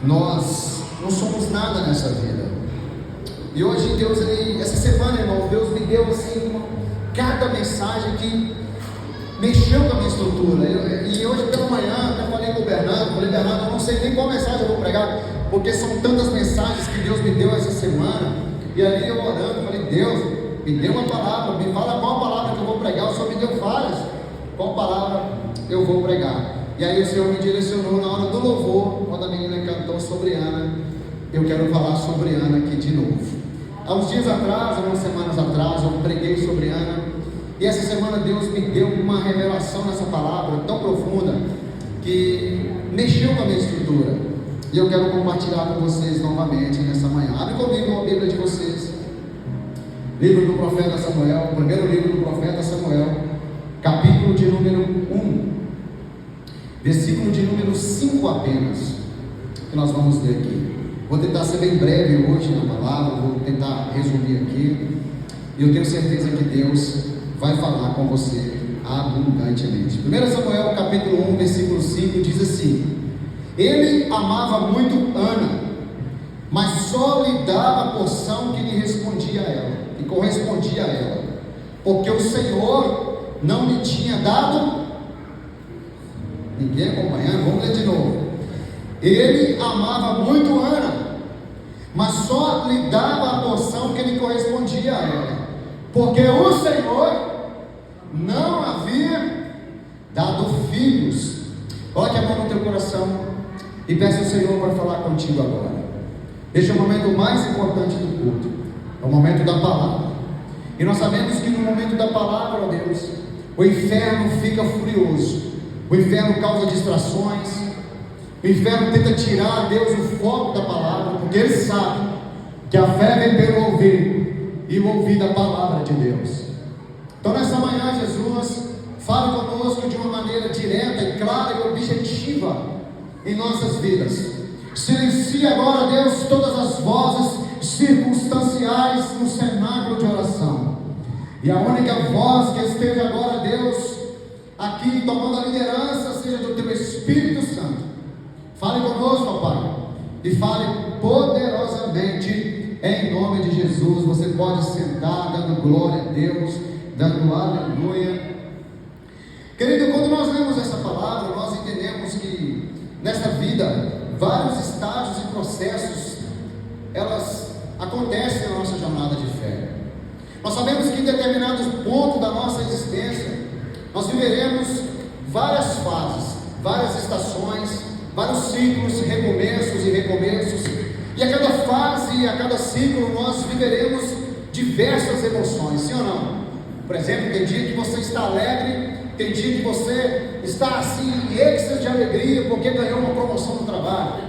Nós não somos nada nessa vida. E hoje Deus, essa semana, irmão, Deus me deu assim cada mensagem que mexeu com a minha estrutura. E hoje pela manhã até falei com o Bernardo, eu não sei nem qual mensagem eu vou pregar, porque são tantas mensagens que Deus me deu essa semana. E ali eu orando, falei: Deus, me dê uma palavra, me fala qual palavra que eu vou pregar. O Senhor me deu várias, qual palavra eu vou pregar? E aí o Senhor me direcionou na hora do louvor, quando a menina cantou sobre Ana. Eu quero falar sobre Ana aqui de novo. Há uns dias atrás, algumas semanas atrás, eu preguei sobre Ana. E essa semana Deus me deu uma revelação nessa palavra tão profunda que mexeu com a minha estrutura. E eu quero compartilhar com vocês novamente nessa manhã. Abre comigo a Bíblia de vocês. Livro do profeta Samuel, primeiro livro do profeta Samuel, capítulo de número 1, versículo de número 5 apenas, que nós vamos ler aqui. Vou tentar ser bem breve hoje na palavra, vou tentar resumir aqui. E eu tenho certeza que Deus vai falar com você abundantemente. 1 Samuel capítulo 1, versículo 5 diz assim: ele amava muito Ana, mas só lhe dava a porção que lhe respondia a ela, e correspondia a ela, porque o Senhor não lhe tinha dado. Ninguém acompanhando? Vamos ler de novo. Ele amava muito Ana, mas só lhe dava a porção que lhe correspondia a ela, porque o Senhor não havia dado filhos. Coloque a mão no teu coração e peça ao Senhor para falar contigo agora. Este é o momento mais importante do culto, é o momento da palavra. E nós sabemos que no momento da palavra, ó Deus, o inferno fica furioso, o inferno causa distrações, o inferno tenta tirar a Deus o foco da palavra, porque ele sabe que a fé vem pelo ouvir, e o ouvir da palavra de Deus. Então nessa manhã, Jesus, fale conosco de uma maneira direta e clara e objetiva em nossas vidas. Silencie agora, Deus, todas as vozes circunstanciais no cenáculo de oração, e a única voz que esteja agora, Deus, aqui tomando a liderança, seja do teu Espírito Santo. Fale conosco, ó Pai, e fale poderosamente em nome de Jesus. Você pode sentar dando glória a Deus, dando aleluia. Querido, quando nós lemos essa palavra, nós entendemos que nessa vida vários estágios e processos elas acontecem na nossa jornada de fé. Nós sabemos que em determinados pontos da nossa existência nós viveremos várias fases, várias estações, vários ciclos, recomeços e recomeços, e a cada fase e a cada ciclo nós viveremos diversas emoções, sim ou não? Por exemplo, tem dia que você está alegre, tem dia que você está assim em êxtase de alegria porque ganhou uma promoção no trabalho,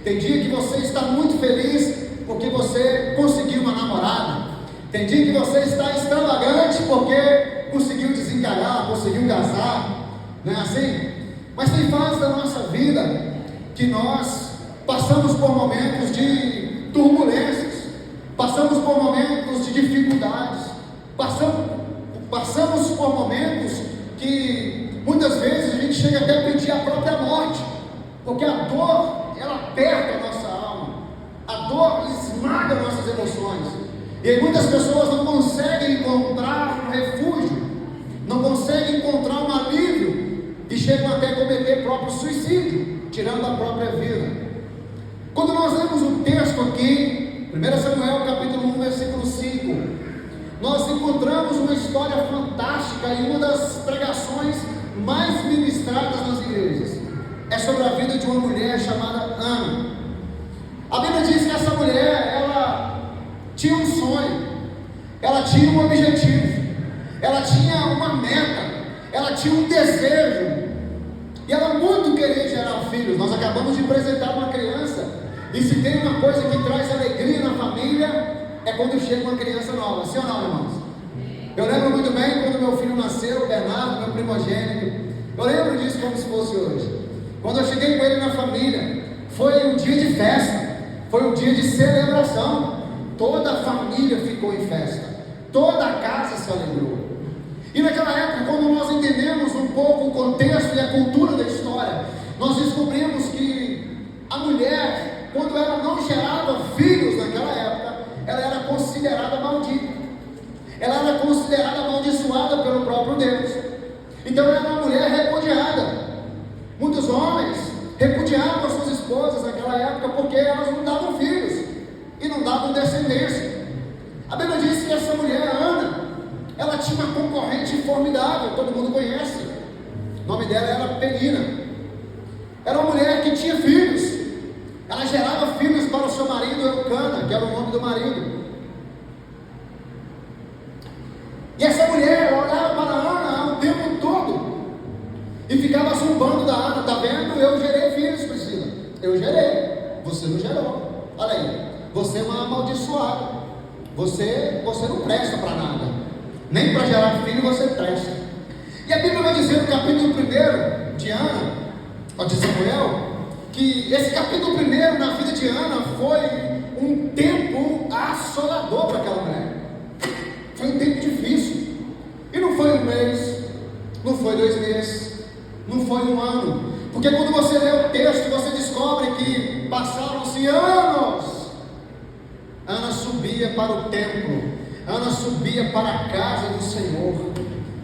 tem dia que você está muito feliz porque você conseguiu uma namorada, tem dia que você está extravagante porque conseguiu desencalhar, conseguiu casar, não é assim? Mas tem fases da nossa vida que nós passamos por momentos de turbulências, passamos por momentos de dificuldades, passamos por momentos que muitas vezes a gente chega até a pedir a própria morte, porque a dor, ela aperta a nossa alma, a dor esmaga nossas emoções, e aí muitas pessoas não conseguem encontrar um refúgio, não conseguem encontrar um alívio, e chegam até a cometer próprio suicídio, tirando a própria vida. Quando nós lemos o texto aqui, 1 Samuel capítulo 1, versículo 5, nós encontramos uma história fantástica e uma das pregações mais ministradas nas igrejas. É sobre a vida de uma mulher chamada Ana. A Bíblia diz que essa mulher, ela tinha um sonho, ela tinha um objetivo, ela tinha uma meta, ela tinha um desejo, e ela muito queria gerar filhos. Nós acabamos de apresentar uma criança, e se tem uma coisa que traz alegria na família, é quando chega uma criança nova, sim ou não, irmãos? Eu lembro muito bem quando meu filho nasceu, o Bernardo, meu primogênito. Eu lembro disso como se fosse hoje. Quando eu cheguei com ele na família, foi um dia de festa, foi um dia de celebração. Toda a família ficou em festa, toda a casa se alegrou. E naquela época, quando nós entendemos um pouco o contexto e a cultura da história, nós descobrimos que a mulher mulher, quando ela não gerava filhos naquela época, ela era considerada maldita, ela era considerada amaldiçoada pelo próprio Deus. Então ela era uma mulher repudiada. Muitos homens repudiavam as suas esposas naquela época porque elas não davam filhos e não davam descendência. A Bíblia diz que essa mulher, Ana, ela tinha uma concorrente formidável, todo mundo conhece. O nome dela era Penina. Era uma mulher que tinha filhos. Ela gerava filhos para o seu marido Eucana, que era o nome do marido. E essa mulher olhava para Ana o tempo todo e ficava zombando da Ana. Está vendo? Eu gerei filhos, Priscila. Eu gerei. Você não gerou. Olha aí. Você é uma amaldiçoada. Você não presta para nada. Nem para gerar filho você presta. E a Bíblia vai dizer no capítulo 1 de Ana, ou de Samuel, que esse capítulo 1 na vida de Ana foi um tempo assolador para aquela mulher. Foi um tempo difícil. E não foi um mês, não foi 2 meses, não foi um ano. Porque quando você lê o texto, você descobre que passaram-se anos. Ana subia para o templo, Ana subia para a casa do Senhor,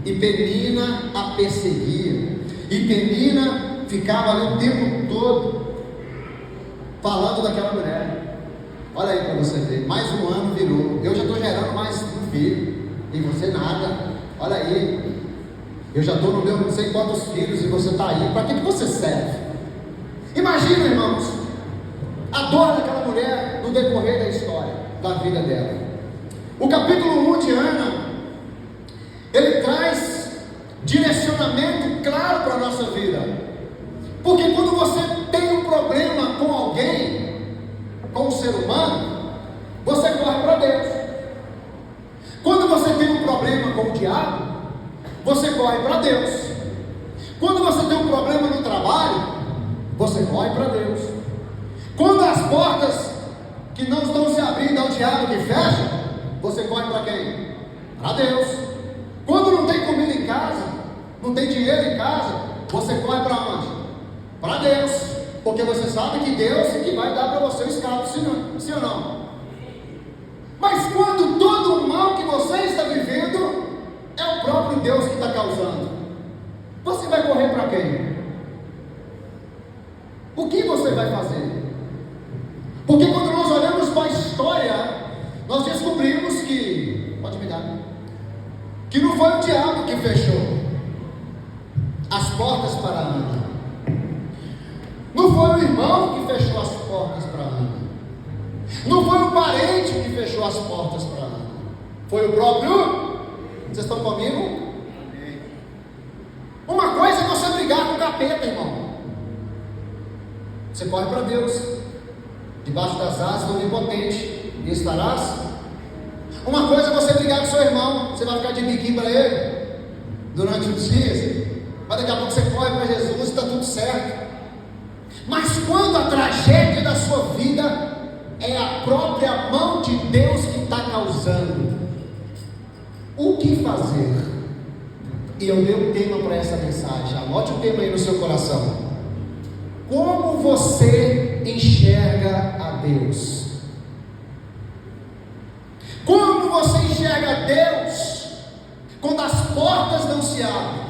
e Penina a perseguia, e Penina ficava ali o tempo todo falando daquela mulher. Olha aí para você ver, mais um ano virou, eu já estou gerando mais um filho, e você nada. Olha aí, eu já estou no meu não sei quantos filhos, e você está aí, para que você serve? Imagina, irmãos, a dor daquela mulher no decorrer da história, da vida dela. O capítulo 1 de Ana, ele traz direcionamento claro para a nossa vida. Porque quando você tem um problema com alguém, com um ser humano, você corre para Deus. Quando você tem um problema com o diabo, você corre para Deus. Quando você tem um problema no trabalho, você corre para Deus. Quando as portas que não estão se abrindo ao diabo que fecha, você corre para quem? Para Deus. Quando não tem comida em casa, não tem dinheiro em casa, você corre para onde? Para Deus, porque você sabe que Deus é que vai dar para você o escape, sim ou não? Mas quando todo o mal que você está vivendo é o próprio Deus que está causando, você vai correr para quem? O que você vai fazer? Porque quando nós olhamos para a história, nós descobrimos que, pode me dar, que não foi o diabo que fechou as portas para Ana, não foi o irmão que fechou as portas para Ana, não foi o parente que fechou as portas para Ana, foi o próprio. Vocês estão comigo? Uma coisa é você brigar com o capeta, irmão. Você corre para Deus, debaixo das asas do Onipotente, e estarás. Uma coisa é você brigar com seu irmão, você vai ficar de biquinho para ele durante os dias, mas daqui a pouco você corre para Jesus e está tudo certo. Mas quando a tragédia da sua vida é a própria mão de Deus que está causando, o que fazer? E eu dei um tema para essa mensagem, anote o tema aí no seu coração. Como você enxerga a Deus? Como você enxerga a Deus quando as portas não se abrem?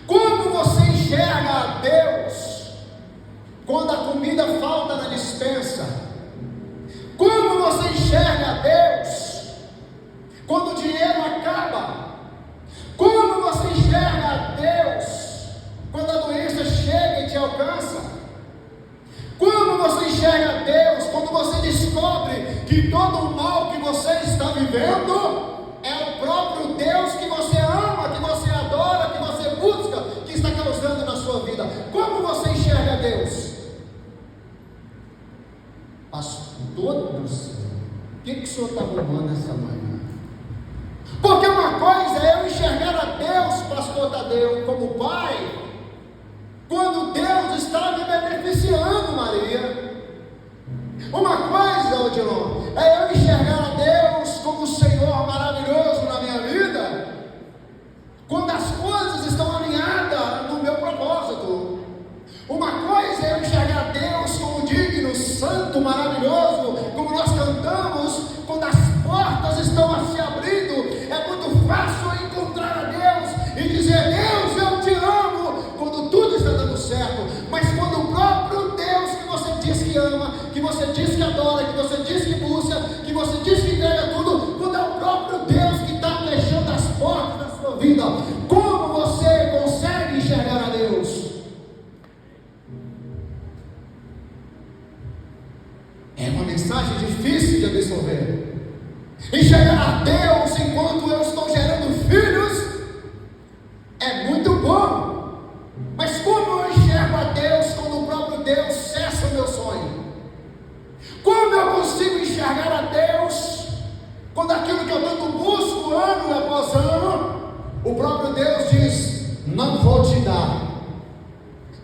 Como você enxerga a Deus quando a comida falta na despensa? Como você enxerga a Deus quando o dinheiro acaba? Como você enxerga a Deus quando a doença chega e te alcança? Como você enxerga a Deus quando você descobre que todo o mal que você está vivendo é o próprio Deus que você ama, que você adora, que você busca, que está causando na sua vida? Como você enxerga a Deus? Pastor do céu, o que o senhor está arrumando essa manhã? Porque uma coisa é eu enxergar a Deus, pastor Tadeu, como pai, quando Deus está me beneficiando, Maria. Uma coisa, Odilon, é eu enxergar a Deus como o Senhor maravilhoso na minha vida, quando as coisas estão alinhadas no meu propósito. Uma coisa é eu enxergar a Deus como Santo, maravilhoso, como nós cantamos, quando as portas estão a se abrindo, é muito fácil encontrar a Deus e dizer: Deus, eu te amo, quando tudo está dando certo. Mas quando o próprio Deus que você diz que ama, que você diz que adora, que você diz que busca, que você diz que entrega tudo, quando é o próprio Deus que está fechando as portas da sua vida, como você consegue enxergar a Deus? É uma mensagem difícil de absorver. Enxergar a Deus enquanto eu estou gerando filhos é muito bom, mas como eu enxergo a Deus quando o próprio Deus cessa o meu sonho? Como eu consigo enxergar a Deus quando aquilo que eu tanto busco ano após ano, o próprio Deus diz: não vou te dar,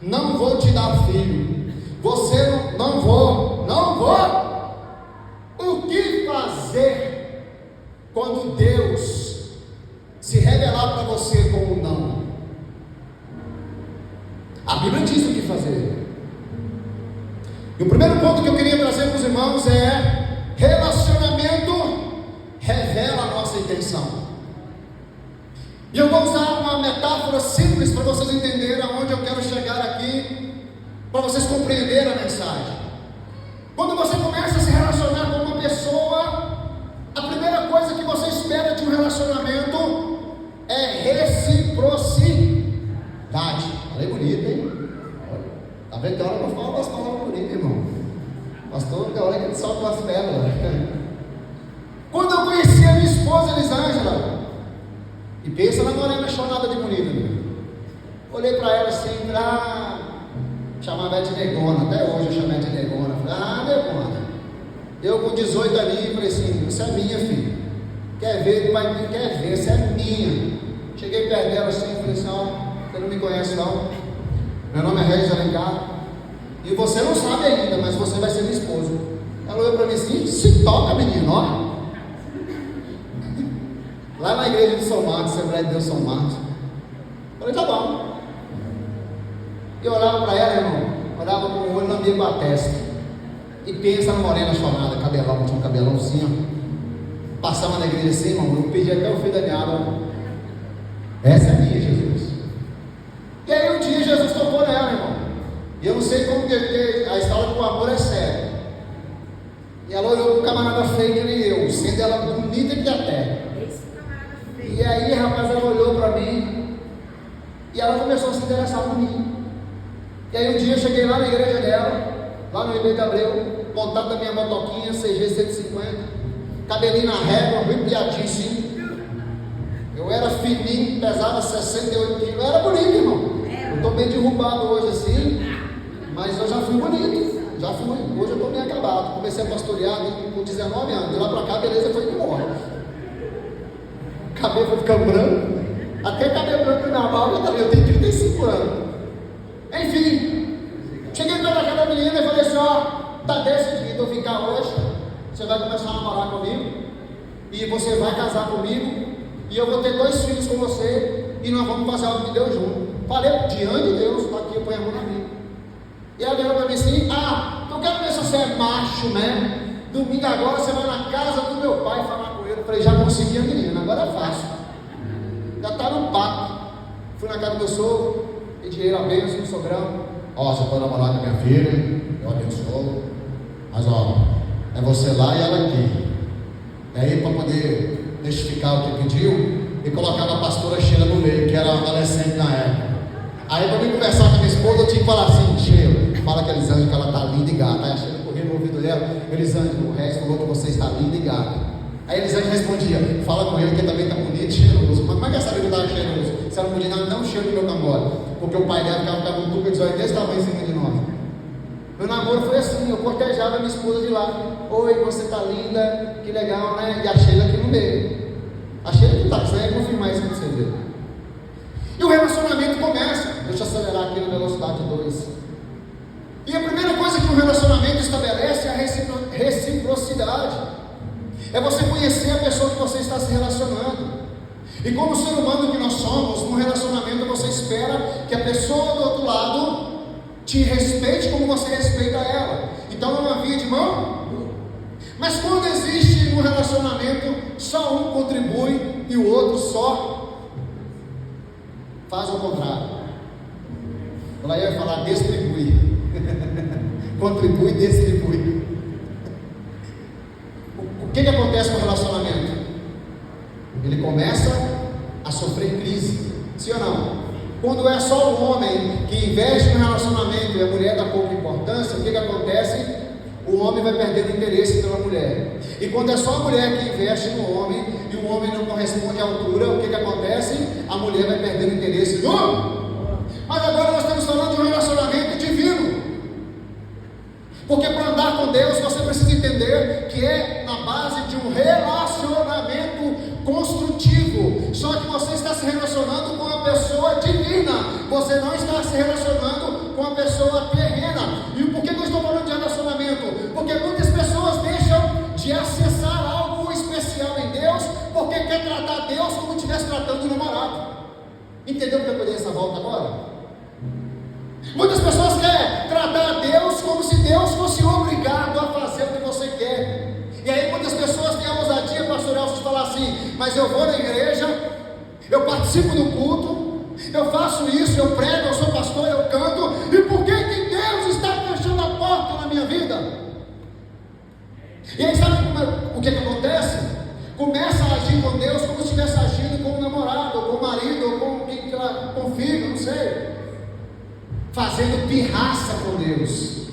não vou te dar filho, você não vou. O que fazer quando Deus se revelar para você com um não? A Bíblia diz o que fazer. E o primeiro ponto que eu queria trazer para os irmãos é: relacionamento revela a nossa intenção. E eu vou usar uma metáfora simples para vocês entenderem aonde eu quero chegar aqui, para vocês compreenderem a mensagem. Quando você começa a se relacionar com uma pessoa, a primeira coisa que você espera de um relacionamento é reciprocidade. Falei bonito, hein? Tá vendo que hora que eu falo as palavras bonitas, irmão? Pastor, que hora que ele solta as pérolas. Quando eu conheci a minha esposa Elisângela, e pensa na morena chonada de bonita, né? Olhei para ela assim, chamava ela de negona, até hoje eu chamo ela de negona. Falei: negona. Eu com 18 aninhos falei assim: você é minha, filha. Quer ver? Quer ver, você é minha. Cheguei perto dela assim, falei assim: ó, você não me conhece não. Meu nome é Regis Alencar. E você não sabe ainda, mas você vai ser minha esposa. Ela olhou para mim assim: se toca, menino, ó. Lá na igreja de São Marcos, Assembleia de Deus São Marcos. Falei: tá bom. Eu olhava para ela, irmão, olhava com o olho na minha testa. E pensa na morena chonada, cabelão, tinha um cabelãozinho. Passava na igreja assim, irmão, eu pedi até o fio da minha água. Essa é minha, Jesus. E aí um dia Jesus tocou nela, irmão. E eu não sei como que a história do amor é séria. E ela olhou para um camarada feio que nem eu, sendo ela bonita que até. E aí, rapaz, ela olhou para mim e ela começou a se interessar por mim. E aí um dia eu cheguei lá na igreja dela, lá no Ribeiro de Abreu, montado da minha motoquinha CG 150, cabelinho na régua, bem piadinho assim. Eu era fininho, pesava 68 quilos, eu era bonito, irmão. Eu estou bem derrubado hoje assim, mas eu já fui bonito, já fui. Hoje eu estou bem acabado. Comecei a pastorear com 19 anos, de lá para cá a beleza foi embora. Cabelo foi ficando branco, até cabelo branco na barba, eu tenho 35 anos. Enfim, cheguei para casa da menina e falei assim: ó, tá decidido eu ficar hoje, você vai começar a namorar comigo, e você vai casar comigo, e eu vou ter 2 filhos com você, e nós vamos fazer algo de Deus junto. Falei: diante de Deus, está aqui, eu ponho a mão na minha. E ela virou para mim assim: eu quero ver se você é macho, né? Domingo agora você vai na casa do meu pai falar com ele. Eu falei: já consegui a menina, agora é fácil. Já está no pacto. Fui na casa do meu sogro, pedi ele a bênção no sogrão. Ó, você pode namorar com a minha filha, eu abençoo. Mas ó, é você lá e ela aqui. E aí, para poder testificar o que pediu, ele colocava a pastora Sheila no meio, que era uma adolescente na época. Aí, para mim conversar com a minha esposa, eu tinha que falar assim: Sheila, fala que a Elisângela, que ela está linda e gata. Aí a Sheila corria no ouvido dela: Elisângela, o resto falou que você está linda e gata. Aí a Elisângela respondia: fala com ele que ele também está bonito e cheiroso. Mas como é que essa vida estava cheiroso? Se ela não podia dar um cheiro do meu cambora, porque o pai dela ficava com um tubo de olho desse tamanho em cima de nós. Meu namoro foi assim: eu cortejava a minha esposa de lá: oi, você está linda, que legal, né? E a Sheila aqui no meio. A Sheila que está, você vai confirmar isso para você ver. E o relacionamento começa. Deixa eu acelerar aqui na velocidade 2. E a primeira coisa que um relacionamento estabelece é a reciprocidade. É você conhecer a pessoa que você está se relacionando. E como ser humano que nós somos, num relacionamento você espera que a pessoa do outro lado te respeite como você respeita ela. Então não havia Mas quando existe um relacionamento, só um contribui e o outro só faz o contrário. Ela ia falar distribui. Contribui e distribui. O que acontece com o relacionamento? Ele começa a sofrer crise, sim ou não? Quando é só o homem que investe no relacionamento e a mulher dá pouca importância, o que acontece? O homem vai perdendo interesse pela mulher. E quando é só a mulher que investe no homem e o homem não corresponde à altura, o que acontece? A mulher vai perdendo interesse no homem. Mas agora nós estamos falando de um relacionamento divino. Porque para andar com Deus você precisa entender que é na base de um relacionamento construtivo. Só que você está se relacionando com uma pessoa divina, você não está se relacionando com uma pessoa terrena. E por que eu estou falando de relacionamento? Porque muitas pessoas deixam de acessar algo especial em Deus, porque quer tratar Deus como se estivesse tratando o namorado. Entendeu porque eu dei essa volta agora? Muitas pessoas querem tratar a Deus como se Deus fosse obrigado a fazer o que você quer. E aí muitas pessoas têm a ousadia, pastor Elcio, de falar assim: mas eu vou na igreja, eu participo do culto, eu faço isso, eu prego, eu sou pastor, eu canto, e por que Deus está fechando a porta na minha vida? E aí sabe o que acontece? Começa a agir com Deus como se estivesse agindo com o namorado, ou com o marido, ou com o filho, não sei, fazendo pirraça com Deus.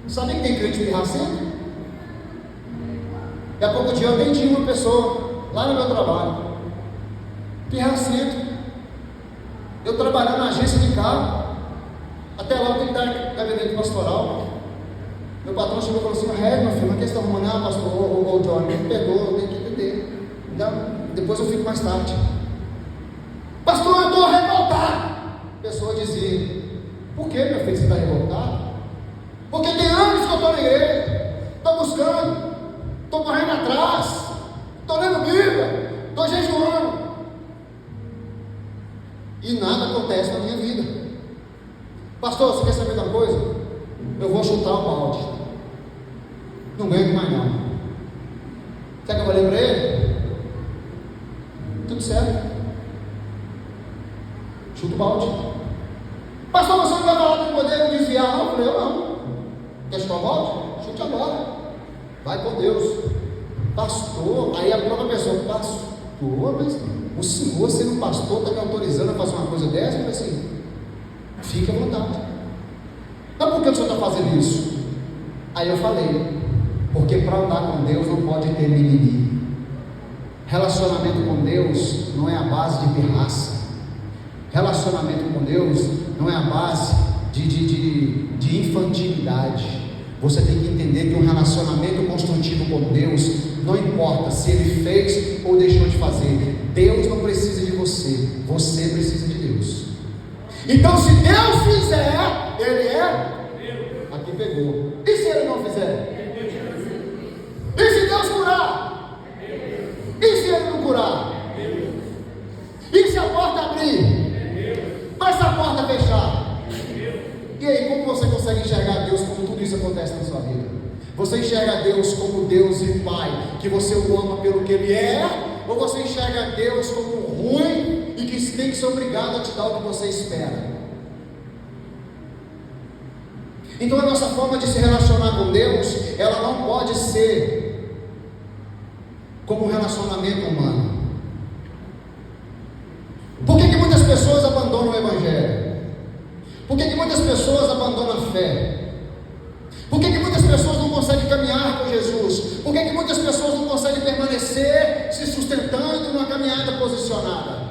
Sabe que tem crente pirracento? Há pouco dia eu atendi uma pessoa lá no meu trabalho, pirracento. Eu trabalhando na agência de carro, até lá eu tenho que dar gabinete pastoral. Meu patrão chegou e falou assim: meu filho, mas que você está arrumando? Ah, pastor, ô John, me perdoa, eu tenho que entender. Depois eu fico mais tarde. Pastor, eu estou revoltado. A pessoa dizia: por que, meu filho, você está revoltado? Porque tem anos que eu estou na igreja, estou buscando, estou correndo atrás, estou lendo Bíblia, estou jejuando, e nada acontece na minha vida. Pastor, você quer saber de uma coisa? Eu vou chutar o balde, não aguento mais não. Quer que eu falei para ele? Tudo certo, chuta o balde. Pastor, você não vai falar para poder me desviar? Não, eu falei: eu não. Quer chutar o balde? Chute agora, vai com Deus. Pastor, aí a própria pessoa: pastor, mas o senhor sendo pastor está me autorizando a fazer uma coisa dessa? Eu falei assim: fique à vontade. Mas por que o senhor está fazendo isso? Aí eu falei: porque para andar com Deus não pode ter mimimi. Relacionamento com Deus não é a base de pirraça. Relacionamento com Deus não é a base de infantilidade. Você tem que entender que um relacionamento construtivo com Deus, não importa se Ele fez ou deixou de fazer, Deus não precisa de você, você precisa de Deus. Então se Deus fizer, Ele é, aqui pegou. E se Ele não fizer? E se Deus curar? E se Ele não curar? E se a porta abrir? Mas se a porta fechar? E aí, como você consegue enxergar Deus quando tudo isso acontece na sua vida? Você enxerga Deus como Deus e Pai, que você o ama pelo que Ele é? Ou você enxerga Deus como ruim e que tem que ser obrigado a te dar o que você espera? Então a nossa forma de se relacionar com Deus, ela não pode ser como um relacionamento humano. Por que muitas pessoas abandonam o Evangelho? Por que muitas pessoas abandonam a fé? Por que muitas pessoas não conseguem caminhar com Jesus? Por que muitas pessoas não conseguem permanecer se sustentando numa caminhada posicionada?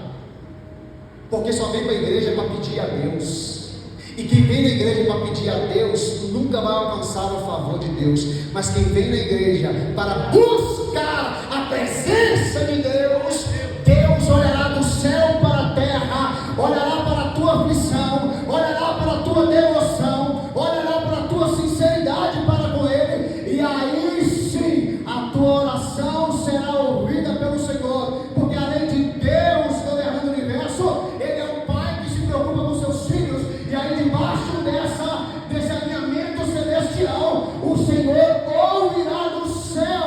Porque só vem para a igreja para pedir a Deus. E quem vem na igreja para pedir a Deus nunca vai alcançar o favor de Deus. Mas quem vem na igreja para buscar a presença de Deus, Deus olhará do céu para a terra, olhará para a tua aflição, olhará para a tua devoção, olhará para a tua sinceridade para com Ele, e aí sim a tua oração será ouvida pelo Senhor. Porque além de Deus governando o universo, Ele é um Pai que se preocupa com seus filhos. E aí debaixo desse alinhamento celestial, o Senhor ouvirá do céu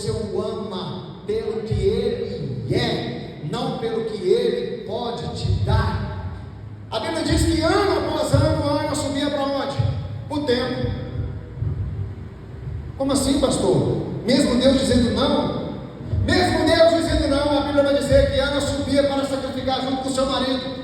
você o ama pelo que Ele é, não pelo que Ele pode te dar. A Bíblia diz que ano após ano, Ana subia para onde? O templo. Como assim, pastor? Mesmo Deus dizendo não? Mesmo Deus dizendo não, a Bíblia vai dizer que Ana subia para sacrificar junto com seu marido.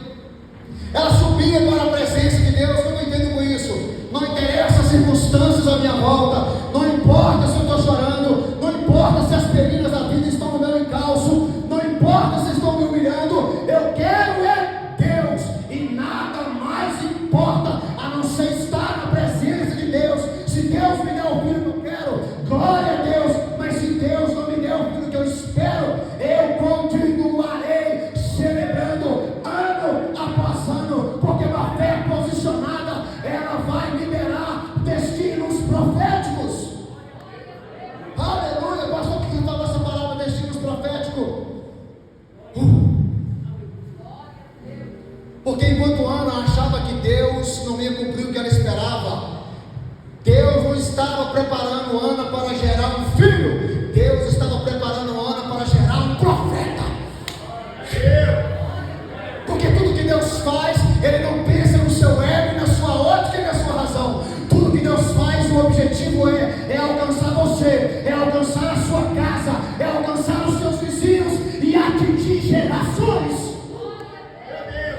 Ela subia para a presença de Deus. Eu não entendo com isso. Não interessa as circunstâncias à minha volta, não importa se eu estou chorando, não importa se as peninhas da vida estão no meu encalço, não importa se estão me humilhando, eu quero é Deus, e nada mais importa a não ser estar na presença de Deus. Se Deus me der o filho que eu quero, glória a Deus, mas se Deus não me der o filho que eu espero, eu continuarei celebrando ano após ano, porque uma fé posicionada, ela vai liberar destinos proféticos. Aleluia, pastor, que fala essa palavra, destinos proféticos? Porque enquanto Ana achava que Deus não ia cumprir o que ela esperava, Deus não estava preparando Ana para gerar um filho, Deus estava preparando Ana para gerar um profeta. Porque tudo que Deus faz, Ele não pensa no seu ego, na sua ótica e na sua razão. Tudo que Deus faz, o objetivo é alcançar você, é alcançar a sua casa, é alcançar os seus vizinhos e atingir gerações.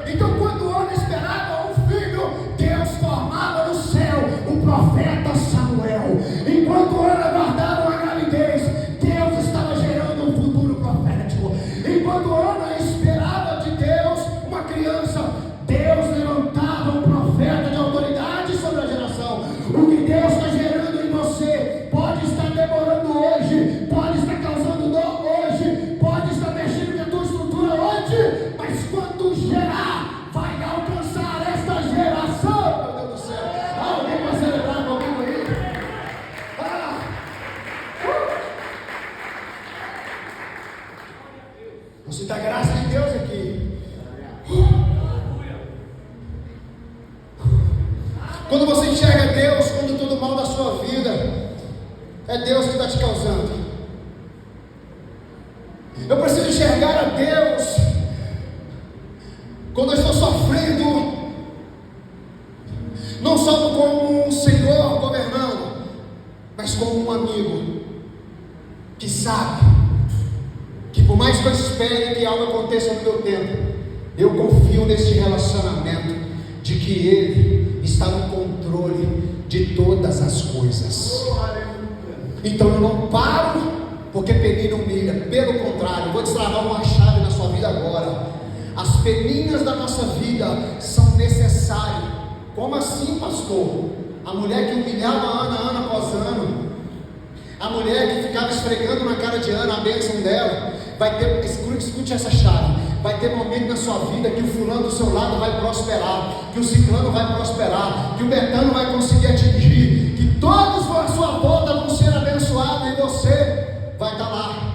Então, quando Ana esperava um filho, Deus formava no céu o profeta Samuel. Enquanto Ana guardava uma gravidez, Deus estava gerando um futuro profético. Enquanto Ana esperava de Deus uma criança, Deus levantava um profeta de autoridade sobre a geração. O que Deus está gerando em você pode estar demorando hoje, pode estar causando dor hoje, pode estar mexendo na tua estrutura hoje, mas quando gerar, vai alcançar esta geração. Meu Deus do céu, alguém vai celebrar comigo aí? Você está graça de Deus aqui. Quando você enxerga Deus quando tudo mal da sua vida, é Deus que está te causando. Eu preciso enxergar a Deus quando eu estou sofrendo, não só como um Senhor governando, mas como um amigo que sabe que por mais que eu espere que algo aconteça no meu tempo, eu confio neste relacionamento de que Ele está no controle de todas as coisas. Então eu não paro porque peninha humilha, pelo contrário, eu vou destravar uma chave na sua vida agora. As peninhas da nossa vida são necessárias. Como assim, pastor? A mulher que humilhava Ana ano após ano, a mulher que ficava esfregando na cara de Ana a bênção dela, vai ter, escute essa chave, vai ter momento na sua vida que o fulano do seu lado vai prosperar, que o ciclano vai prosperar, que o betano vai conseguir atingir, que todos à sua volta vão ser abençoados e você vai estar lá,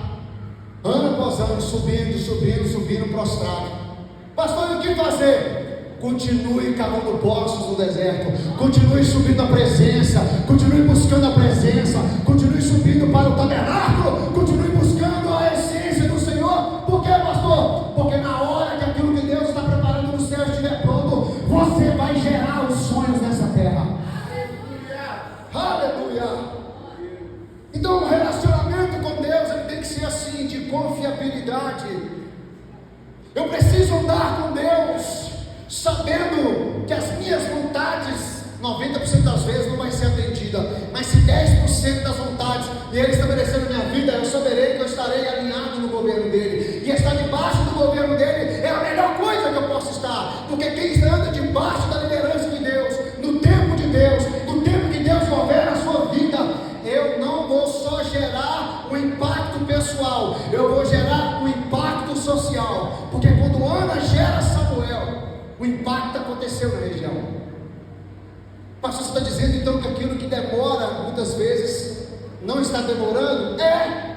ano após ano, subindo, prostrado. Pastor, e o que fazer? Continue cavando poços no deserto, continue subindo a presença, continue buscando a presença, continue subindo para o tabernáculo, continue buscando a essência do Senhor. Por quê, pastor? Porque na hora que aquilo que Deus está preparando no céu estiver pronto, você vai gerar os sonhos nessa terra. Aleluia! Então o relacionamento com Deus ele tem que ser assim, de confiabilidade. Eu preciso andar com Deus sabendo que as minhas vontades 90% das vezes não vai ser atendida, mas se 10% das vontades e Ele estabelecer na minha vida, eu saberei que eu estarei alinhado no governo dEle, e estar debaixo do governo dEle é a melhor coisa que eu posso estar, porque quem anda debaixo da liderança de Deus, no tempo de Deus, no tempo que Deus governa a sua vida, eu não vou só gerar um impacto pessoal, eu vou gerar um impacto social, porque quando Ana gera Samuel, o impacto aconteceu na região. Pastor, você está dizendo então que aquilo que demora muitas vezes não está demorando? É.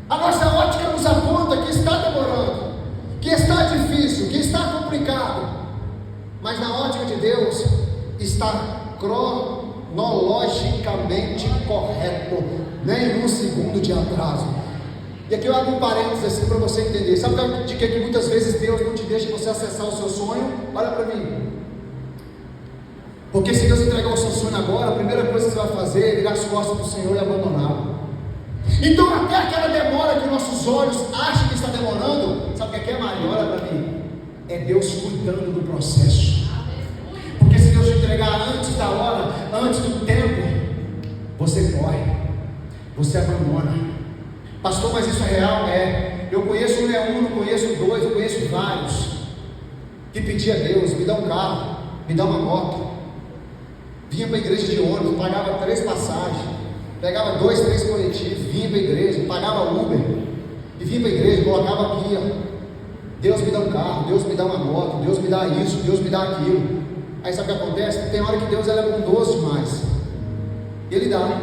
A nossa ótica nos aponta que está demorando, que está difícil, que está complicado, mas na ótica de Deus está cronologicamente correto, nem um segundo de atraso. E aqui eu abro um parênteses assim para você entender. Sabe de que muitas vezes Deus não te deixa você acessar o seu sonho? Olha para mim. Porque se Deus entregar o seu sonho agora, a primeira coisa que você vai fazer é virar as costas para o Senhor e abandoná-lo. Então até aquela demora que nossos olhos acham que está demorando, sabe o que é, Maria? Olha para mim. É Deus cuidando do processo. Porque se Deus te entregar antes da hora, antes do tempo, você corre, você abandona. Pastor, mas isso é real? É. Eu conheço não é um, não conheço dois, eu conheço vários que pediam a Deus, me dá um carro, me dá uma moto. Vinha para a igreja de ônibus, pagava 3 passagens, pegava 2, 3 coletivos, vinha para a igreja, pagava Uber, e vinha para a igreja, colocava aqui, ó, Deus me dá um carro, Deus me dá uma moto, Deus me dá isso, Deus me dá aquilo. Aí sabe o que acontece? Tem hora que Deus é bondoso demais, e Ele dá.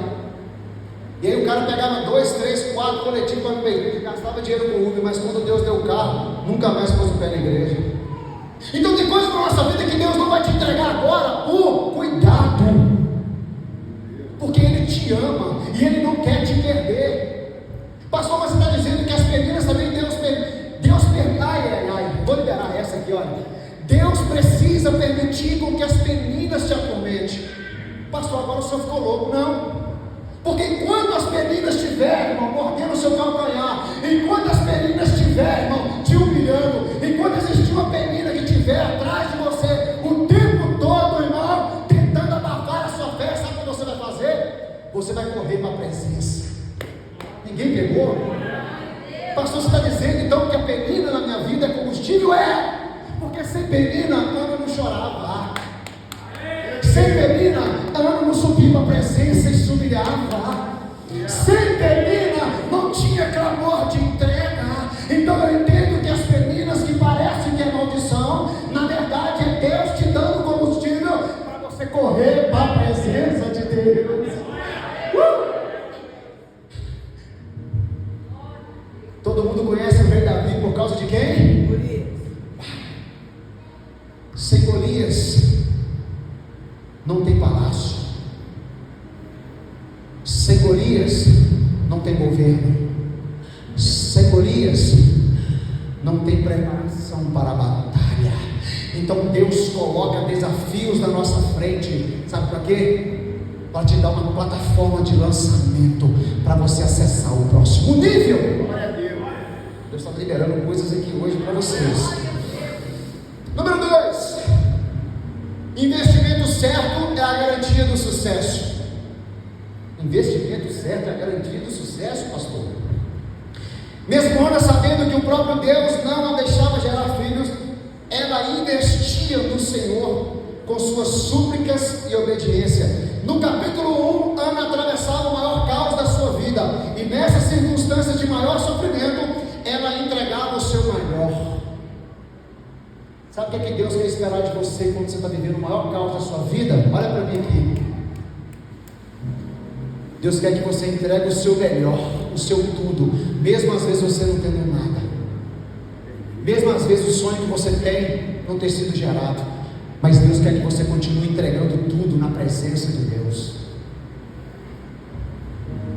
E aí o cara pegava 2, 3, 4 coletivos para ir para a igreja, gastava dinheiro com Uber, mas quando Deus deu o carro, nunca mais pôs o pé na igreja. Então tem coisas na nossa vida que Deus não vai te entregar agora por cuidado, porque Ele te ama e Ele não quer te perder. Pastor, mas você está dizendo que as meninas também Deus permite. Vou liberar essa aqui, olha. Deus precisa permitir com que as meninas te atormentem. Pastor, agora o senhor ficou louco. Não. Porque enquanto as meninas estiverem, irmão, mordendo o seu calcanhar, enquanto as meninas estiverem, irmão, te humilhando, enquanto existir uma menina que estiver atrás de você o tempo todo, irmão, tentando abafar a sua fé, sabe o que você vai fazer? Você vai correr para a presença. Ninguém pegou? Pastor, você está dizendo então que a penina na minha vida é combustível? É! Porque sem penina, Ana não chorava. Sem penina, Ana não subia para a presença e se humilhava. Sem penina, não tinha clamor de entrega. Então eu entendo que as peninas que parecem que é maldição, na verdade é Deus te dando combustível para você correr para a presença de Deus. Todo mundo conhece o rei Davi por causa de quem? Sem Golias não tem palácio. Sem Golias não tem governo. Sem Golias não tem preparação para a batalha. Então Deus coloca desafios na nossa frente. Sabe para quê? Para te dar uma plataforma de lançamento para você acessar o próximo nível. Glória a Deus. Deus está liberando coisas aqui hoje para vocês. Número 2. Investimento certo é a garantia do sucesso. Investimento certo é a garantia do sucesso, pastor. Mesmo Ana, sabendo que o próprio Deus não a deixava gerar filhos, ela investia no Senhor com suas súplicas e obediência. No capítulo 1, Ana atravessava o maior caos da sua vida, e nessas circunstâncias de maior sofrimento, ela entregava o seu melhor. Sabe o que Deus quer esperar de você quando você está vivendo o maior caos da sua vida? Olha para mim aqui. Deus quer que você entregue o seu melhor, o seu tudo, mesmo às vezes você não tendo nada, mesmo às vezes o sonho que você tem não ter sido gerado, mas Deus quer que você continue entregando tudo na presença de Deus.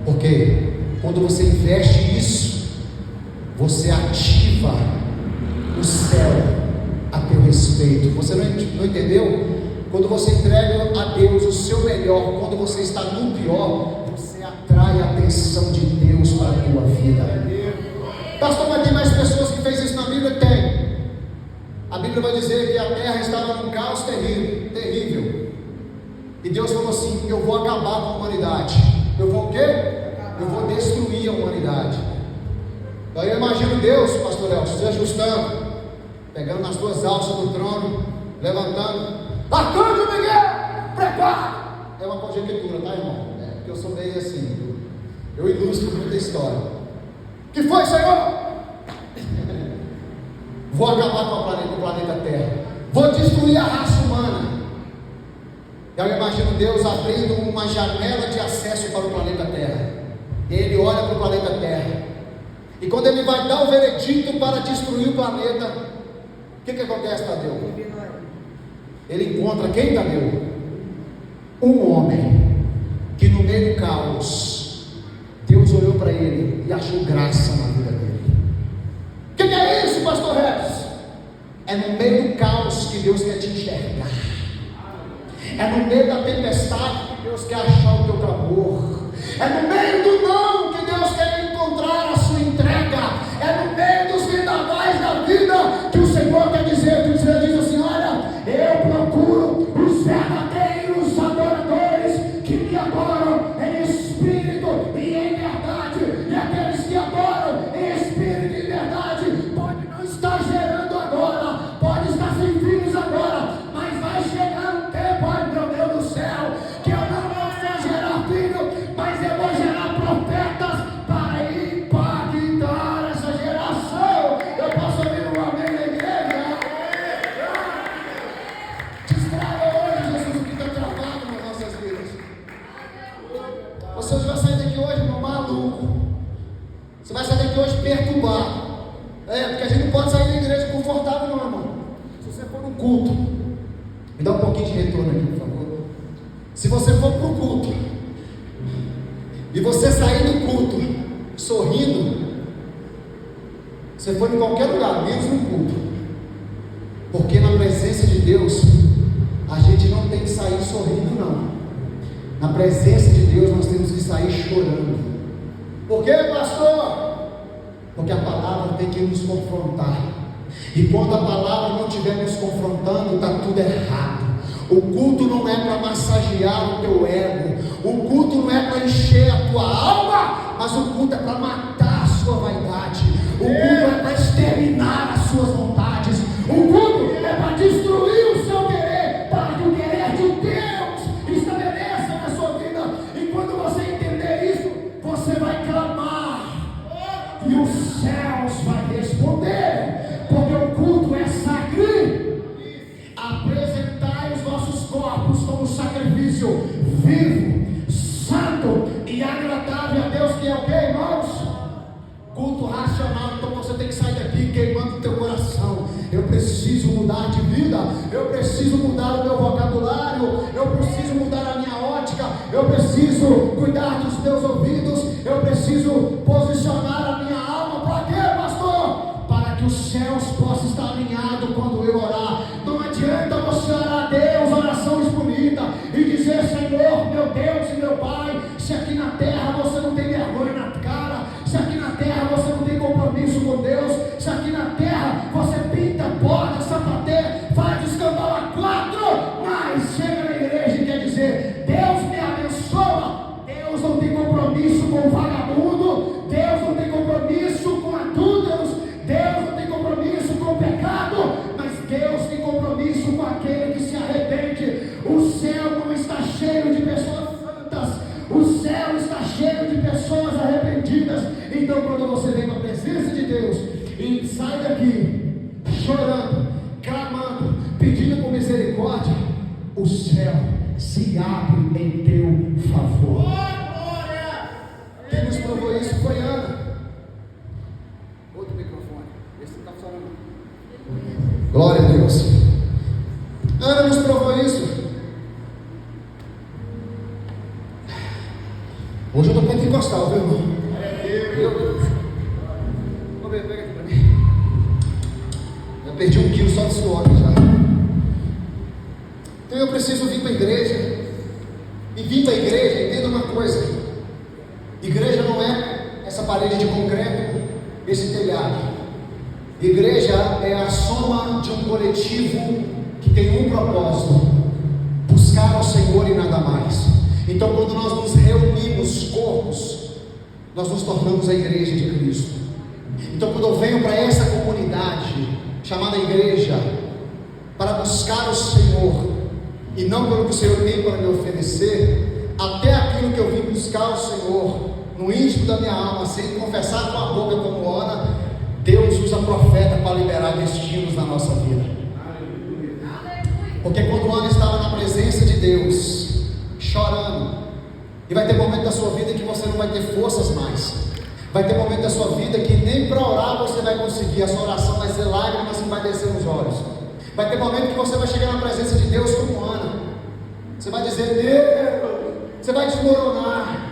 Porque quando você investe isso, você ativa o céu a teu respeito. Você não entendeu? Quando você entrega a Deus o seu melhor, quando você está no pior, você atrai a atenção de Deus para a tua vida. Pastor, mas tem mais pessoas que fez isso na Bíblia? Tem. A Bíblia vai dizer que a terra estava num caos terrível. E Deus falou assim: eu vou acabar com a humanidade. Eu vou o quê? Eu vou destruir a humanidade. Daí eu imagino Deus, pastor Elcio, se ajustando, pegando nas duas alças do trono, levantando: Arcanjo Miguel, prepara! É uma conjectura, tá, irmão? É, porque eu sou meio assim, eu ilustro muita história. Que foi, Senhor? Vou acabar com o planeta Terra, vou destruir a raça humana. Eu imagino Deus abrindo uma janela de acesso para o planeta Terra, e Ele olha para o planeta Terra, e quando Ele vai dar o veredito para destruir o planeta, o que acontece, Tadeu? Ele encontra quem, Tadeu? Um homem que no meio do caos, Deus olhou para ele e achou graça na vida dele. O que é isso, pastor Regis? É no meio do caos que Deus quer te enxergar. É no meio da tempestade que Deus quer achar o teu clamor. É no meio do não que Deus quer encontrar a sua entrega. É no meio dos vendavais da vida que o Senhor quer dizer. Que o Senhor diz assim: olha, eu procuro os verdadeiros adoradores que me adoram em espírito e em verdade. E aqueles que adoram em espírito e verdade pode não estar gerando agora, pode estar sem filhos agora, mas vai chegar um tempo, ai meu Deus do céu, que eu não vou só gerar filho, mas eu vou gerar profetas para impactar essa geração. Eu posso ouvir um amém na igreja? Destraga hoje, Jesus, o que está travado nas nossas vidas. Você vai sair daqui hoje, meu maluco. Você vai sair daqui hoje perturbado. Porque a gente não pode sair da igreja confortável, não, irmão. Se você for no culto, me dá um pouquinho de retorno aqui, por favor. Se você for para o culto e você sair do culto sorrindo, você foi em qualquer lugar, menos no culto. Porque na presença de Deus, a gente não tem que sair sorrindo, não. Na presença de Deus, nós temos que sair chorando. Por quê, pastor? Porque a palavra tem que nos confrontar. E quando a palavra não estiver nos confrontando, está tudo errado. O culto não é para massagear o teu ego. O culto não é para encher a tua alma, mas o culto é para matar a sua vaidade. O culto é para exterminar as suas vontades. O culto é para destruir o seu querer, para que o querer de Deus estabeleça na sua vida. E quando você entender isso, você vai clamar e os céus vai responder, porque o culto é sacro. Apresentai os vossos corpos como sacrifício vivo, santo e agradável a Deus, que é o que, irmãos? Culto racional. Então você tem que sair daqui queimando o teu coração. Eu preciso mudar de vida, eu preciso mudar o meu vocabulário, eu preciso mudar a minha ótica, eu preciso cuidar dos meus ouvidos, eu preciso posicionar a minha alma. Para quê, pastor? Para que os céus possam estar alinhados quando eu orar. Não adianta você orar a Deus, oração bonita, e dizer: Senhor, meu Deus e meu Pai, se aqui na terra você não tem vergonha na cara, se aqui na terra você não tem compromisso com Deus, se aqui na terra você pinta, borda, sapateia, faz escambau a 4, mas chega na igreja e quer dizer: Deus me abençoa. Deus não tem compromisso com o vagabundo, Deus não tem compromisso com adúlteros, Deus não tem compromisso com o pecado, mas Deus tem compromisso com aquele que se arrepende. O céu não está cheio de pessoas santas, o céu está cheio de pessoas arrependidas. Então quando você vem na presença de Deus e sai daqui chorando, clamando, pedindo por misericórdia, o céu se abre em teu favor. Quem nos provou isso foi Ana. Outro microfone, esse não está funcionando. Glória a Deus. Ana nos provou isso. Hoje eu estou pentecostal, viu, irmão? Meu Deus. Vamos ver, pega aqui para mim. Já perdi 1 quilo só de suor já. Então eu preciso vir para a igreja. E vir para a igreja, entenda uma coisa: igreja não é essa parede de concreto, esse telhado. Igreja é a soma de um coletivo que tem um propósito: buscar ao Senhor e nada mais. Então quando nós nos reunimos corpos, nós nos tornamos a igreja de Cristo. Então quando eu venho para essa comunidade chamada igreja, para buscar o Senhor, e não pelo que o Senhor tem para me oferecer, até aquilo que eu vim buscar o Senhor no íntimo da minha alma, sem confessar com a boca como Ana, Deus usa profeta para liberar destinos na nossa vida. Porque quando Ana estava na presença de Deus, chorando, e vai ter momento da sua vida que você não vai ter forças mais, vai ter momento da sua vida que nem para orar você vai conseguir, a sua oração vai ser lágrimas que vai descer nos olhos. Vai ter momento que você vai chegar na presença de Deus como Ana, você vai dizer: dizer: Deus, você vai desmoronar.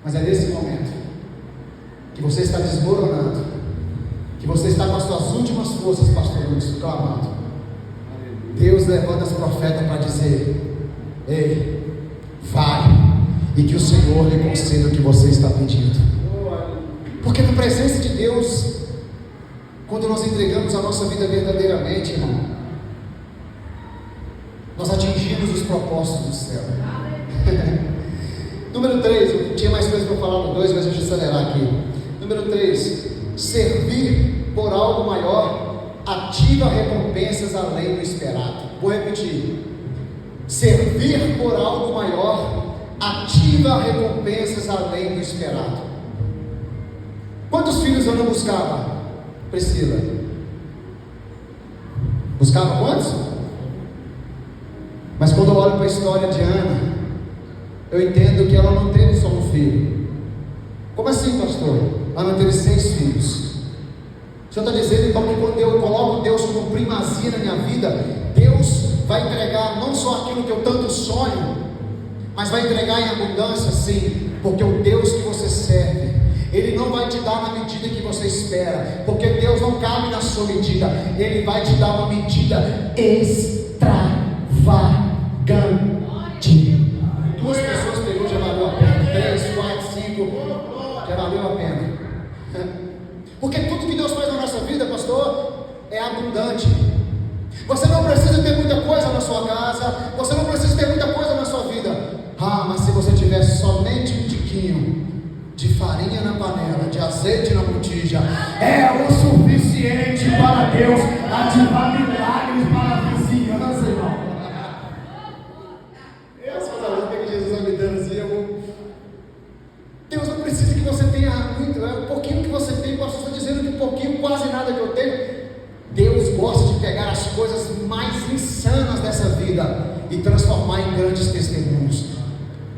Mas é nesse momento que você está desmoronando, que você está com as suas últimas forças, pastor Lúcio, clamando. Deus levanta os profetas para dizer: ei, vai, e que o Senhor lhe conceda o que você está pedindo. Porque na presença de Deus, quando nós entregamos a nossa vida verdadeiramente, irmão, nós atingimos os propósitos do céu. Número 3, eu tinha mais coisas para falar no 2, mas deixa eu acelerar aqui. Número 3, servir por algo maior ativa recompensas além do esperado. Vou repetir: servir por algo maior ativa recompensas além do esperado. Quantos filhos eu não buscava, Priscila? Buscava quantos? Mas quando eu olho para a história de Ana, eu entendo que ela não teve só um filho. Como assim, pastor? Ana teve 6 filhos. O Senhor está dizendo então que quando eu coloco Deus como primazia na minha vida, Deus vai entregar não só aquilo que eu tanto sonho, mas vai entregar em abundância, sim, porque o Deus que você serve, Ele não vai te dar na medida que você espera, porque Deus não cabe na sua medida, Ele vai te dar uma medida extravagante. 2 pessoas pegou, já valeu a pena. 3, 4, 5, já valeu a pena. Porque tudo que Deus faz na nossa vida, pastor, é abundante. Você não precisa ter muita coisa na sua casa, você não precisa ter muita coisa na sua vida. Mas se você tivesse somente um tiquinho de farinha na panela, de azeite na botija, é o suficiente para Deus ativar milagres para a vizinhança, irmão. Essa coisa que Jesus está me dando assim, Deus não precisa que você tenha muito, o pouquinho que você tem, pastor, está dizendo que um pouquinho, quase nada que eu tenho. Deus gosta de pegar as coisas mais insanas dessa vida e transformar em grandes testemunhos.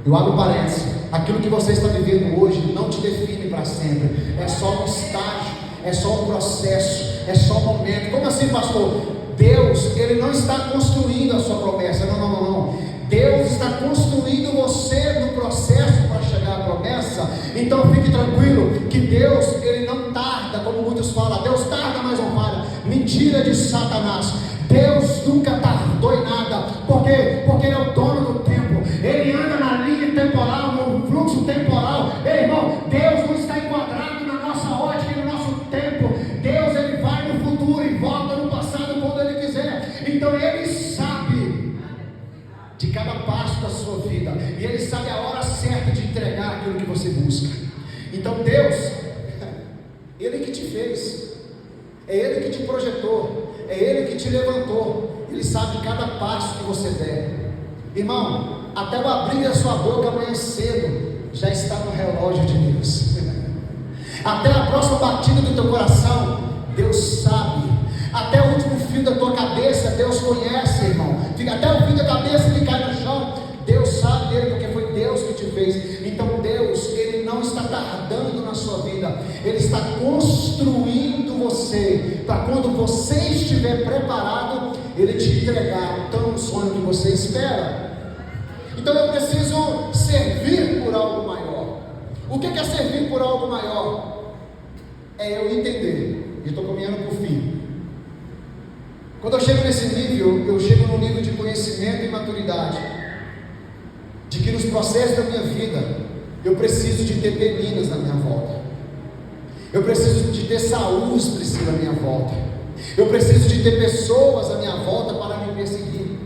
Eu abro parênteses: aquilo que você está vivendo hoje não te define para sempre, é só um estágio, é só um processo, é só um momento. Como assim, pastor? Deus, Ele não está construindo a sua promessa, não. Deus está construindo você no processo para chegar à promessa. Então fique tranquilo que Deus, Ele não tarda, como muitos falam. Deus tarda, mas não para. Mentira de Satanás. Deus nunca tardou em nada. Por quê? Porque Ele é o dono do tempo. Ele anda na linha temporal, no fluxo temporal. Ei, irmão, Deus não está enquadrado na nossa ótica e no nosso tempo. Deus, Ele vai no futuro e volta no passado quando Ele quiser. Então Ele sabe de cada passo da sua vida, e Ele sabe a hora certa de entregar aquilo que você busca. Então Deus, Ele que te fez, é Ele que te projetou, é Ele que te levantou. Ele sabe cada passo que você der. Irmão, até o abrir da sua boca amanhã cedo já está no relógio de Deus. Até a próxima batida do teu coração, Deus sabe. Até o último fio da tua cabeça, Deus conhece, irmão. Até o fio da cabeça que cai no chão, Deus sabe dele, porque foi Deus que te fez. Então Deus, Ele não está tardando na sua vida, Ele está construindo você, para quando você estiver preparado, Ele te entregar um sonho que você espera. Então eu preciso servir por algo maior. O que é servir por algo maior? É eu entender, e estou caminhando para o fim. Quando eu chego nesse nível, eu chego num nível de conhecimento e maturidade, de que nos processos da minha vida, eu preciso de ter Peninas na minha volta, eu preciso de ter Saúl, Priscila, na minha volta, eu preciso de ter pessoas à minha volta para me perseguir,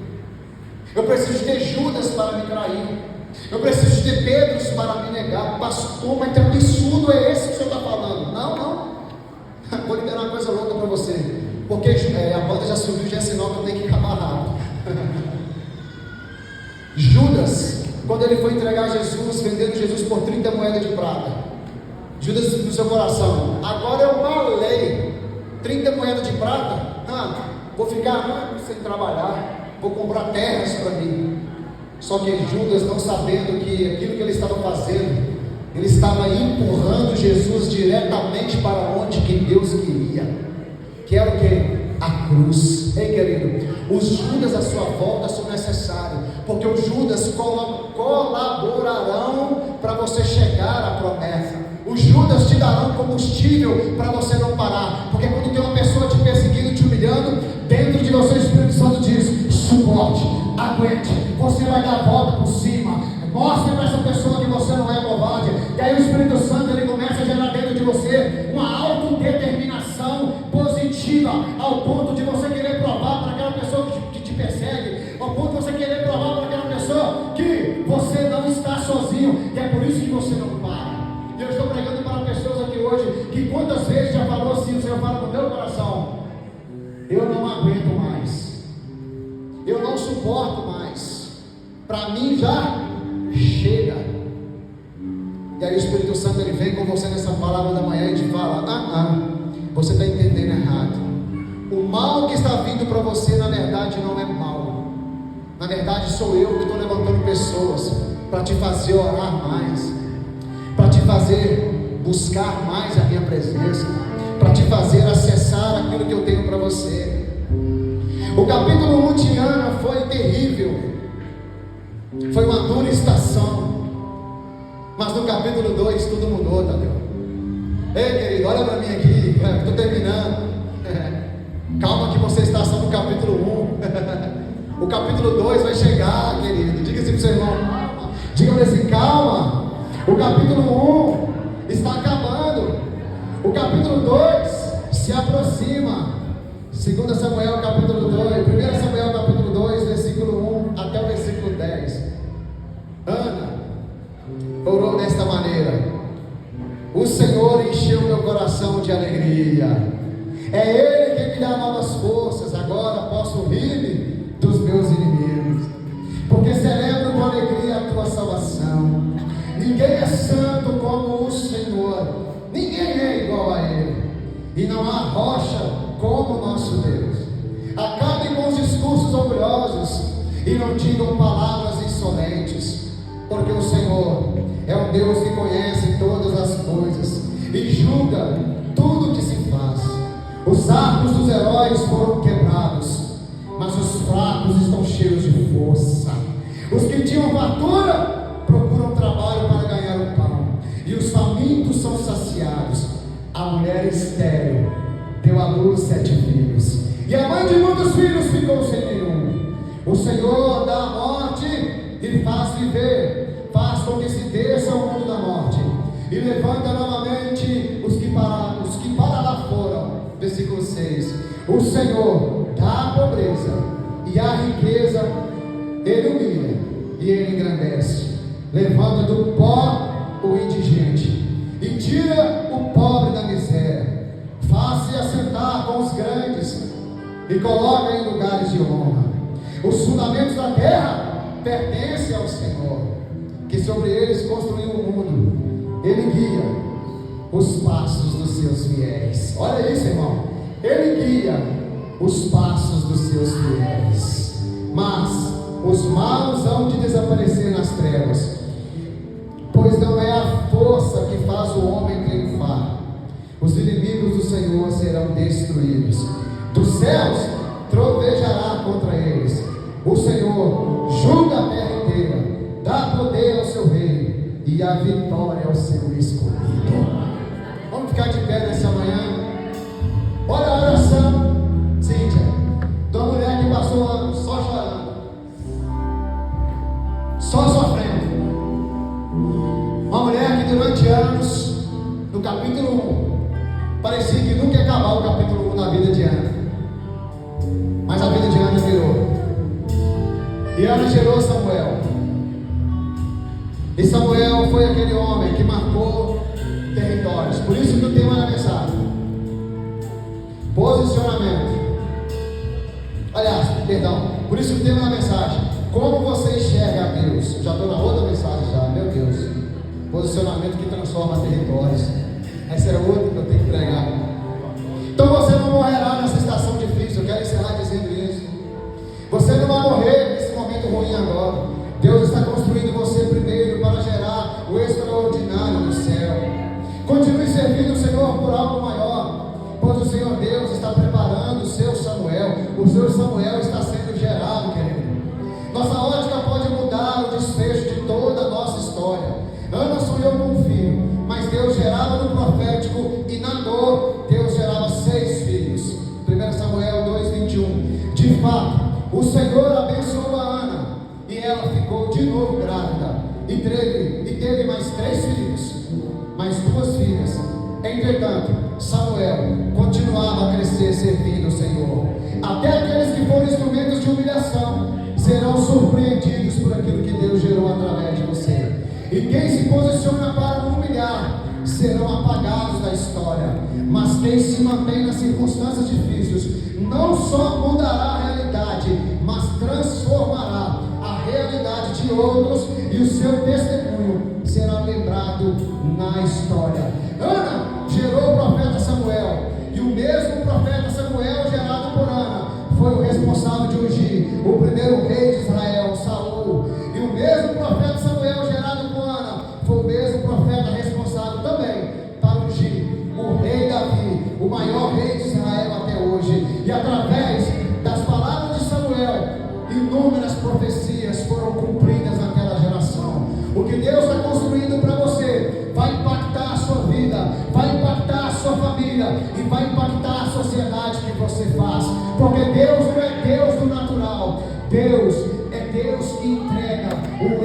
eu preciso de ter Judas para me trair, eu preciso de ter Pedros para me negar. Pastor, mas que absurdo é esse que o senhor está falando? Não, vou liberar uma coisa louca para você. Porque a banda já subiu, já é sinal que eu tenho que acabar rápido. Judas, quando ele foi entregar Jesus, vendendo Jesus por 30 moedas de prata, Judas no seu coração: agora eu malei 30 moedas de prata, vou ficar sem trabalhar, vou comprar terras para mim. Só que Judas, não sabendo que aquilo que ele estava fazendo, ele estava empurrando Jesus diretamente para onde que Deus queria, que era o que? A cruz. Ei, querido, os Judas à sua volta são necessários, porque porque os Judas colaborarão para você chegar à promessa. Os Judas te darão combustível para você não parar, porque quando tem uma pessoa te perseguindo, te humilhando, dentro de você o Espírito Santo diz: suporte, aguente, você vai dar a volta por cima, mostre para essa pessoa que você não é covarde. E aí o Espírito Santo ele começa a gerar dentro de você uma autodeterminação positiva, ao ponto de você querer provar para aquela pessoa que te persegue, ao ponto de você querer provar para aquela pessoa que você não está sozinho, e é por isso que você não para. E eu estou pregando para pessoas aqui hoje que quantas vezes já falou assim, o Senhor fala no meu coração: eu não aguento mais, eu não suporto mais, para mim já chega. E aí o Espírito Santo ele vem com você nessa palavra da manhã e te fala: você está entendendo errado. O mal que está vindo para você na verdade não é mal, na verdade sou eu que estou levantando pessoas para te fazer orar mais, para te fazer buscar mais a minha presença, para te fazer acessar aquilo que eu tenho para você. O capítulo 1 de Ana foi terrível, foi uma dura estação, mas no capítulo 2 tudo mudou, Tadeu. Ei querido, olha para mim aqui, estou terminando. Calma que você está só no capítulo 1. O capítulo 2 vai chegar, querido. Diga assim para o seu irmão, calma. Diga assim, calma. O capítulo 1 está acabando. O capítulo 2 se aproxima. 2 Samuel capítulo 2, 1 Samuel capítulo 2, versículo 1 até o versículo 10. Ana orou desta maneira: o Senhor encheu meu coração de alegria, é Ele quem me dá novas forças. Agora posso rir-me dos meus inimigos, porque celebro com alegria a tua salvação. Ninguém é santo como o Senhor, ninguém é igual a Ele, e não há rocha como nosso Deus. Acabem com os discursos orgulhosos e não digam palavras insolentes, porque o Senhor é um Deus que conhece todas as coisas e julga tudo que se faz. Os arcos dos heróis foram quebrados, mas os fracos estão cheios de força. Os que tinham fartura procuram trabalho para ganhar o pão, e os famintos são saciados. A mulher estéril deu à luz 7 filhos, e a mãe de muitos filhos ficou sem nenhum. O Senhor dá a morte e faz viver, faz com que se desça ao mundo da morte, e levanta novamente os que para lá foram. Versículo 6: o Senhor dá a pobreza, e a riqueza Ele humilha e Ele engrandece. Levanta do pó o indigente e tira o pobre da miséria. Faz-se assentar com os grandes e coloca em lugares de honra. Os fundamentos da terra pertencem ao Senhor, que sobre eles construiu o mundo. Ele guia os passos dos seus fiéis. Olha isso, irmão. Ele guia os passos dos seus fiéis, mas os maus hão de desaparecer nas trevas, pois não é a força que faz o homem triunfar. Os inimigos do Senhor serão destruídos. Dos céus trovejará contra eles. O Senhor julga a terra inteira, dá poder ao seu rei e a vitória ao seu escolhido. Vamos ficar de pé nessa manhã. Olha a oração, Cíntia, de uma mulher que passou anos só chorando, só sofrendo. Uma mulher que durante anos, no capítulo 1, parecia que nunca ia acabar o capítulo 1 na vida de Ana. Mas a vida de Ana virou. E Ana gerou Samuel. E Samuel foi aquele homem que marcou territórios. Por isso que o tema da mensagem: posicionamento. Aliás, perdão. Por isso que o tema da mensagem: como você enxerga a Deus. Eu já estou na outra mensagem já, meu Deus. Posicionamento que transforma territórios. Essa era outra que eu tenho que pregar. Então você não morrerá nessa estação difícil. Eu quero encerrar dizendo isso. Você não vai morrer nesse momento ruim agora. Deus está construindo você primeiro para gerar o extraordinário no céu. Continue servindo o Senhor por algo maior, pois o Senhor Deus está preparando o seu Samuel. O seu Samuel está sendo gerado, querido. Nossa ótica pode história. Ana sonhou com um filho, mas Deus gerava no profético, e Nanô, Deus gerava 6 filhos. 1 Samuel 2:21. De fato, o Senhor abençoou a Ana, e ela ficou de novo grávida, e teve mais 3 filhos, mais 2 filhas. Entretanto, Samuel continuava a crescer servindo o Senhor. Até aqueles que foram instrumentos de humilhação serão surpreendidos por aquilo que Deus gerou através de você. E quem se posiciona para humilhar serão apagados da história. Mas quem se mantém nas circunstâncias difíceis não só mudará a realidade, mas transformará a realidade de outros, e o seu testemunho será lembrado na história. Ana gerou o profeta Samuel, e o mesmo profeta Samuel, gerado por Ana, foi o responsável de ungir o primeiro rei de Israel, Saul. E o mesmo profeta Samuel, gerado por Ana, foi o mesmo profeta responsável também para ungir o rei Davi, o maior rei de Israel até hoje. E através das palavras de Samuel, inúmeras profecias foram cumpridas naquela geração. O que Deus está construindo para você vai impactar a sua vida, vai impactar a sua família e vai impactar a sociedade que você faz, porque Deus não é Deus do natural. Deus é Deus que entrega o